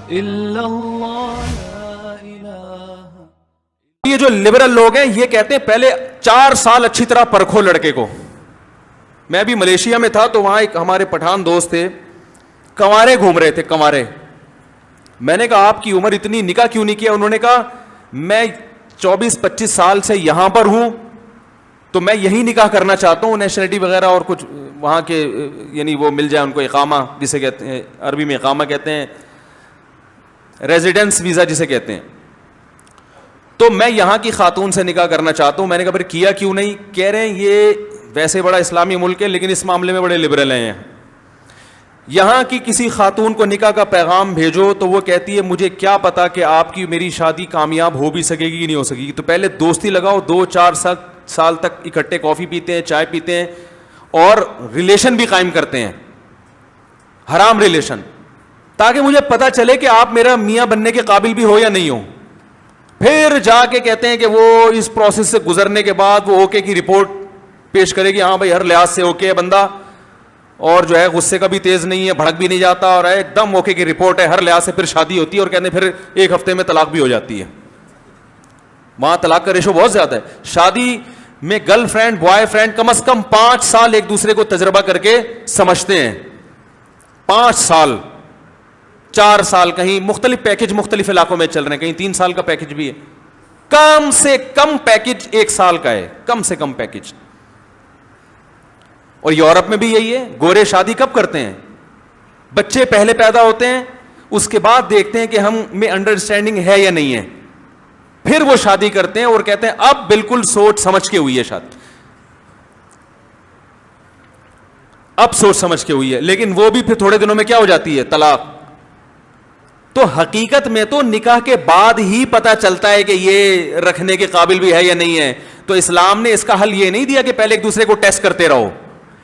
إلا الله لا إله. یہ جو لبرل لوگ ہیں یہ کہتے ہیں پہلے 4 سال اچھی طرح پرکھو لڑکے کو. میں بھی ملیشیا میں تھا تو وہاں ایک ہمارے پٹھان دوست تھے, کنوارے گھوم رہے تھے, کنوارے. میں نے کہا آپ کی عمر اتنی, نکاح کیوں نہیں کیا؟ انہوں نے کہا میں 24-25 سال سے یہاں پر ہوں تو میں یہی نکاح کرنا چاہتا ہوں, نیشنلٹی وغیرہ اور کچھ وہاں کے یعنی وہ مل جائے ان کو, اقامہ جسے کہتے ہیں عربی میں اقامہ کہتے ہیں, ریزیڈنس ویزا جسے کہتے ہیں, تو میں یہاں کی خاتون سے نکاح کرنا چاہتا ہوں. میں نے کہا پھر کیا کیوں نہیں؟ کہہ رہے ہیں یہ ویسے بڑا اسلامی ملک ہے لیکن اس معاملے میں بڑے لبرل ہیں. یہاں کی کسی خاتون کو نکاح کا پیغام بھیجو تو وہ کہتی ہے مجھے کیا پتا کہ آپ کی میری شادی کامیاب ہو بھی سکے گی کہ نہیں ہو سکے گی. تو پہلے دوستی لگاؤ, 2-4 سال تک اکٹھے کافی پیتے ہیں, چائے پیتے ہیں اور ریلیشن بھی قائم کرتے ہیں, حرام ریلیشن, تاکہ مجھے پتا چلے کہ آپ میرا میاں بننے کے قابل بھی ہو یا نہیں ہو. پھر جا کے کہتے ہیں کہ وہ اس پروسیس سے گزرنے کے بعد وہ اوکے کی رپورٹ پیش کرے گی, ہاں بھائی ہر لحاظ سے اوکے ہے بندہ, اور جو ہے غصے کا بھی تیز نہیں ہے, بھڑک بھی نہیں جاتا, اور ایک دم اوکے کی رپورٹ ہے ہر لحاظ سے. پھر شادی ہوتی ہے اور کہتے ہیں پھر 1 ہفتے میں طلاق بھی ہو جاتی ہے. وہاں طلاق کا ریشو بہت زیادہ ہے. شادی میں گرل فرینڈ بوائے فرینڈ کم از کم 5 سال ایک دوسرے کو تجربہ کر کے سمجھتے ہیں. 5 سال 4 سال, کہیں مختلف پیکج مختلف علاقوں میں چل رہے ہیں, کہیں 3 سال کا پیکج بھی ہے. کم سے کم پیکج 1 سال کا ہے, کم سے کم پیکج. اور یورپ میں بھی یہی ہے. گورے شادی کب کرتے ہیں؟ بچے پہلے پیدا ہوتے ہیں, اس کے بعد دیکھتے ہیں کہ ہم میں انڈرسٹینڈنگ ہے یا نہیں ہے, پھر وہ شادی کرتے ہیں اور کہتے ہیں اب بالکل سوچ سمجھ کے ہوئی ہے شادی, اب سوچ سمجھ کے ہوئی ہے. لیکن وہ بھی پھر تھوڑے دنوں میں کیا ہو جاتی ہے؟ طلاق. تو حقیقت میں تو نکاح کے بعد ہی پتا چلتا ہے کہ یہ رکھنے کے قابل بھی ہے یا نہیں ہے. تو اسلام نے اس کا حل یہ نہیں دیا کہ پہلے ایک دوسرے کو ٹیسٹ کرتے رہو.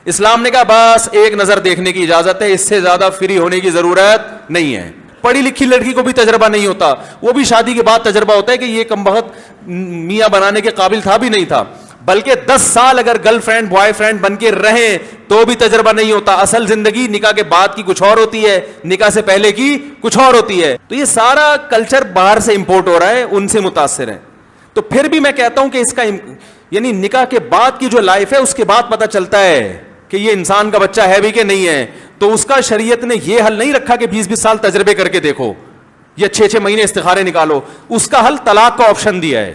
اسلام نے کہا بس ایک نظر دیکھنے کی اجازت ہے, اس سے زیادہ فری ہونے کی ضرورت نہیں ہے. پڑھی لکھی لڑکی کو بھی تجربہ نہیں ہوتا, وہ بھی شادی کے بعد تجربہ ہوتا ہے کہ یہ کمبخت میاں بنانے کے قابل تھا بھی نہیں تھا, بلکہ 10 سال اگر گرل فرینڈ بوائے فرینڈ بن کے رہیں تو بھی تجربہ نہیں ہوتا. اصل زندگی نکاح کے بعد کی کچھ اور ہوتی ہے, نکاح سے پہلے کی کچھ اور ہوتی ہے. تو یہ سارا کلچر باہر سے امپورٹ ہو رہا ہے, ان سے متاثر ہے. تو پھر بھی میں کہتا ہوں کہ اس کا یعنی نکاح کے بعد کی جو لائف ہے اس کے بعد پتہ چلتا ہے کہ یہ انسان کا بچہ ہے بھی کہ نہیں ہے. تو اس کا شریعت نے یہ حل نہیں رکھا کہ 20-20 سال تجربے کر کے دیکھو یا 6-6 مہینے استخارے نکالو. اس کا حل طلاق کا آپشن دیا ہے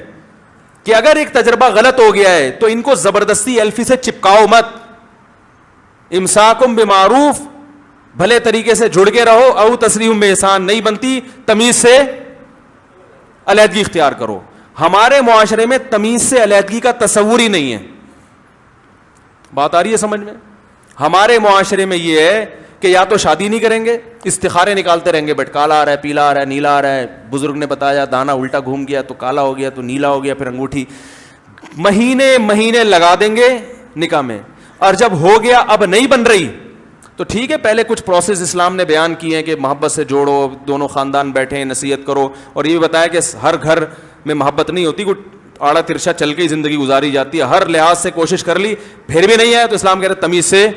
کہ اگر ایک تجربہ غلط ہو گیا ہے تو ان کو زبردستی ایلفی سے چپکاؤ مت. امساکم بمعروف, بھلے طریقے سے جڑ کے رہو, او تسریحم باحسان, نہیں بنتی تمیز سے علیحدگی اختیار کرو. ہمارے معاشرے میں تمیز سے علیحدگی کا تصور ہی نہیں ہے. بات آ رہی ہے سمجھ میں؟ ہمارے معاشرے میں یہ ہے کہ یا تو شادی نہیں کریں گے, استخارے نکالتے رہیں گے, بٹ کالا آ رہا ہے, پیلا آ رہا ہے, نیلا آ رہا ہے. بزرگ نے بتایا دانا الٹا گھوم گیا تو کالا ہو گیا, تو نیلا ہو گیا, پھر انگوٹھی. مہینے لگا دیں گے نکاح میں, اور جب ہو گیا اب نہیں بن رہی تو ٹھیک ہے, پہلے کچھ پروسیس اسلام نے بیان کیے ہیں کہ محبت سے جوڑو, دونوں خاندان بیٹھیں, نصیحت کرو, اور یہ بھی بتایا کہ ہر گھر میں محبت نہیں ہوتی, کوئی آڑا ترشا چل کے ہی زندگی گزاری جاتی ہے. ہر لحاظ سے کوشش کر لی پھر بھی نہیں آیا تو اسلام کہہ رہے تمیز سے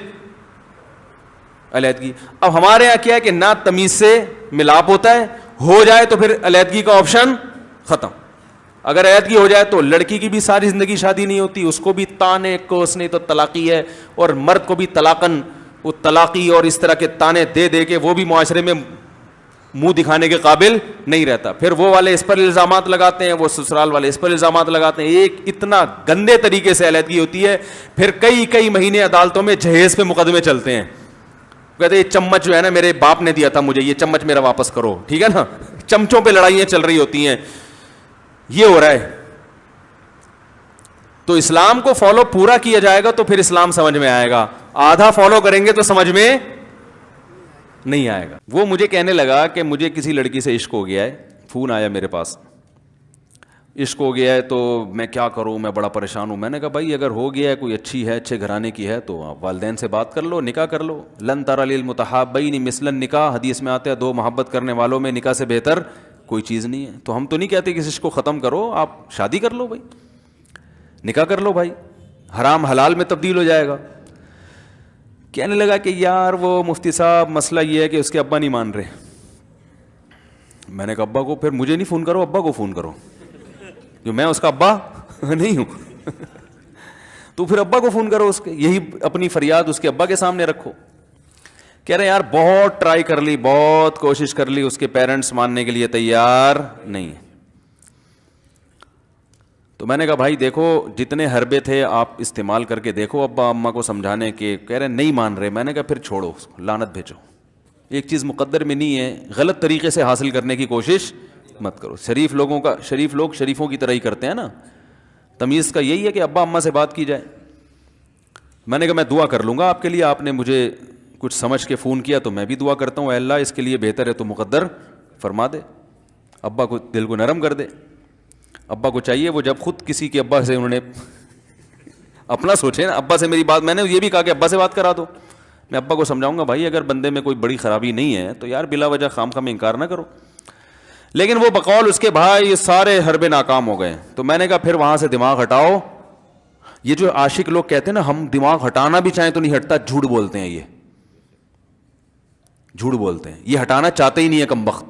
علیحدگی. اب ہمارے یہاں کیا ہے کہ نہ تمیز سے ملاپ ہوتا ہے, ہو جائے تو پھر علیحدگی کا آپشن ختم. اگر علیحدگی ہو جائے تو لڑکی کی بھی ساری زندگی شادی نہیں ہوتی, اس کو بھی تانے کوسنے تو طلاقی ہے, اور مرد کو بھی طلاقن وہ طلاقی اور اس طرح کے تانے دے دے کے وہ بھی معاشرے میں منہ دکھانے کے قابل نہیں رہتا. پھر وہ والے اس پر الزامات لگاتے ہیں, وہ سسرال والے اس پر الزامات لگاتے ہیں. ایک اتنا گندے طریقے سے علیحدگی ہوتی ہے, پھر کئی مہینے عدالتوں میں جہیز پہ مقدمے چلتے ہیں. کہتے ہیں یہ چمچ جو ہے نا میرے باپ نے دیا تھا مجھے, یہ چمچ میرا واپس کرو, ٹھیک ہے نا. چمچوں پہ لڑائیاں چل رہی ہوتی ہیں. یہ ہو رہا ہے. تو اسلام کو فالو پورا کیا جائے گا تو پھر اسلام سمجھ میں آئے گا, آدھا فالو کریں گے تو سمجھ میں نہیں آئے گا. وہ مجھے کہنے لگا کہ مجھے کسی لڑکی سے عشق ہو گیا ہے, فون آیا میرے پاس, عشق ہو گیا ہے تو میں کیا کروں, میں بڑا پریشان ہوں. میں نے کہا بھائی اگر ہو گیا ہے, کوئی اچھی ہے, اچھے گھرانے کی ہے, تو آپ والدین سے بات کر لو, نکاح کر لو. لن تر للمتحابین مثل النکاح, حدیث میں آتا ہے 2 محبت کرنے والوں میں نکاح سے بہتر کوئی چیز نہیں ہے. تو ہم تو نہیں کہتے کہ اس عشق کو ختم کرو, آپ شادی کر لو بھائی, نکاح کر لو بھائی, حرام حلال میں تبدیل ہو جائے گا. کہنے لگا کہ یار وہ مفتی صاحب مسئلہ یہ ہے کہ اس کے ابا نہیں مان رہے. میں نے کہا ابا کو، پھر مجھے نہیں فون کرو، ابا کو فون کرو، جو میں اس کا ابا نہیں ہوں تو پھر ابا کو فون کرو اس کے، یہی اپنی فریاد اس کے ابا کے سامنے رکھو. کہہ رہے یار بہت ٹرائی کر لی، بہت کوشش کر لی، اس کے پیرنٹس ماننے کے لیے تیار نہیں ہے. تو میں نے کہا بھائی دیکھو جتنے حربے تھے آپ استعمال کر کے دیکھو ابا اماں کو سمجھانے کے. کہہ رہے نہیں مان رہے. میں نے کہا پھر چھوڑو اس کو، لعنت بھیجو. ایک چیز مقدر میں نہیں ہے، غلط طریقے سے حاصل کرنے کی کوشش مت کرو. شریف لوگ شریفوں کی طرح ہی کرتے ہیں نا. تمیز کا یہی ہے کہ ابا اماں سے بات کی جائے. میں نے کہا میں دعا کر لوں گا آپ کے لیے، آپ نے مجھے کچھ سمجھ کے فون کیا تو میں بھی دعا کرتا ہوں، اے اللہ اس کے لیے بہتر ہے تو مقدر فرما دے. ابا کو دل کو نرم کر دے. ابا کو چاہیے وہ جب خود کسی کے ابا سے انہوں نے اپنا سوچے نا، ابا سے میری بات، میں نے یہ بھی کہا کہ ابا سے بات کرا دو. میں ابا کو سمجھاؤں گا بھائی اگر بندے میں کوئی بڑی خرابی نہیں ہے تو یار بلا وجہ خام خام انکار نہ کرو. لیکن وہ بقول اس کے بھائی یہ سارے حربے ناکام ہو گئے. تو میں نے کہا پھر وہاں سے دماغ ہٹاؤ. یہ جو عاشق لوگ کہتے ہیں نا ہم دماغ ہٹانا بھی چاہیں تو نہیں ہٹتا، جھوٹ بولتے ہیں. یہ جھوٹ بولتے ہیں، یہ ہٹانا چاہتے ہی نہیں ہے کمبخت.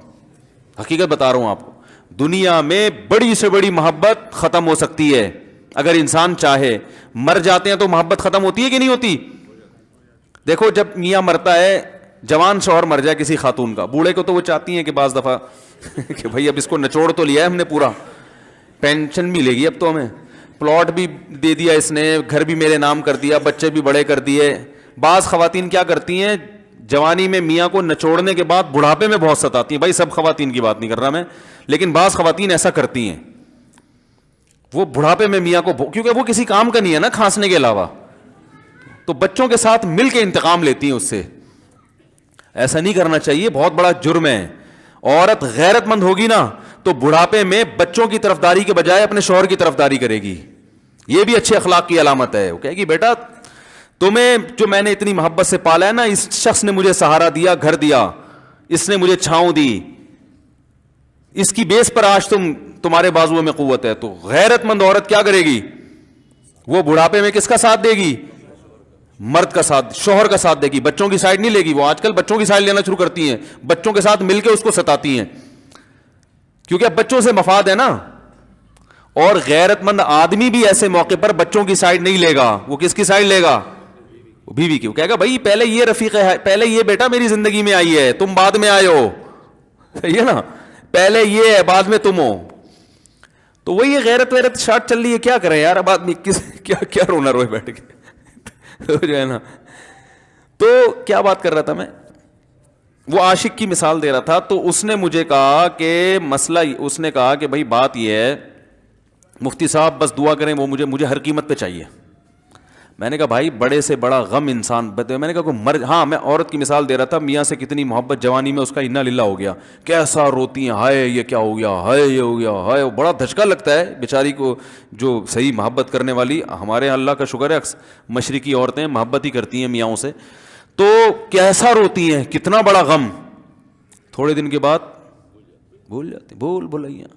حقیقت بتا رہا ہوں آپ کو، دنیا میں بڑی سے بڑی محبت ختم ہو سکتی ہے اگر انسان چاہے. مر جاتے ہیں تو محبت ختم ہوتی ہے کہ نہیں ہوتی؟ دیکھو جب میاں مرتا ہے، جوان شوہر مر جائے کسی خاتون کا، بوڑھے کو تو وہ چاہتی ہیں کہ بعض دفعہ کہ بھائی اب اس کو نچوڑ تو لیا ہے ہم نے، پورا پینشن ملے گی اب تو ہمیں، پلاٹ بھی دے دیا اس نے، گھر بھی میرے نام کر دیا، بچے بھی بڑے کر دیے. بعض خواتین کیا کرتی ہیں، جوانی میں میاں کو نچوڑنے کے بعد بڑھاپے میں بہت ستاتی ہیں. بھائی سب خواتین کی بات نہیں کر رہا میں، لیکن بعض خواتین ایسا کرتی ہیں، وہ بڑھاپے میں میاں کو، کیونکہ وہ کسی کام کا نہیں ہے نا کھانسنے کے علاوہ، تو بچوں کے ساتھ مل کے انتقام لیتی ہیں اس سے. ایسا نہیں کرنا چاہیے، بہت بڑا جرم ہے. عورت غیرت مند ہوگی نا تو بڑھاپے میں بچوں کی طرفداری کے بجائے اپنے شوہر کی طرفداری کرے گی. یہ بھی اچھے اخلاق کی علامت ہے. وہ کہے گی بیٹا تمہیں جو میں نے اتنی محبت سے پالا ہے نا، اس شخص نے مجھے سہارا دیا، گھر دیا، اس نے مجھے چھاؤں دی، اس کی بیس پر آج تمہارے بازوؤں میں قوت ہے. تو غیرت مند عورت کیا کرے گی؟ وہ بڑھاپے میں کس کا ساتھ دے گی؟ مرد کا ساتھ، شوہر کا ساتھ دے گی. بچوں کی سائڈ نہیں لے گی. وہ آج کل بچوں کی سائڈ لینا شروع کرتی ہیں، بچوں کے ساتھ مل کے اس کو ستاتی ہیں، کیونکہ اب بچوں سے مفاد ہے نا. اور غیرت مند آدمی بھی ایسے موقع پر بچوں کی سائڈ نہیں لے گا. وہ کس کی سائڈ لے گا؟ بیوی کی. وہ کہے گا بھائی پہلے یہ رفیق ہے، پہلے یہ بیٹا میری زندگی میں آئی ہے، تم بعد میں آئے ہو. صحیح ہے نا، پہلے یہ ہے بعد میں تم ہو. تو وہی غیرت ویرت شارٹ چل رہی ہے. کیا کریں یار اب آدمی کیا رونا روئے بیٹھ کے جو ہے نا. تو کیا بات کر رہا تھا میں؟ وہ عاشق کی مثال دے رہا تھا. تو اس نے مجھے کہا کہ مسئلہ، اس نے کہا کہ بھائی بات یہ ہے مفتی صاحب بس دعا کریں، وہ مجھے ہر قیمت پہ چاہیے. میں نے کہا بھائی بڑے سے بڑا غم انسان، میں نے کہا کوئی ہاں میں عورت کی مثال دے رہا تھا، میاں سے کتنی محبت جوانی میں اس کا انا للہ ہو گیا، کیسا روتی ہیں، ہائے یہ کیا ہو گیا، ہائے یہ ہو گیا، ہائے. بڑا دھچکا لگتا ہے بیچاری کو جو صحیح محبت کرنے والی. ہمارے اللہ کا شکر ہے مشرقی عورتیں محبت ہی کرتی ہیں میاں سے، تو کیسا روتی ہیں، کتنا بڑا غم. تھوڑے دن کے بعد بھول جاتی، بھول بھلائیاں.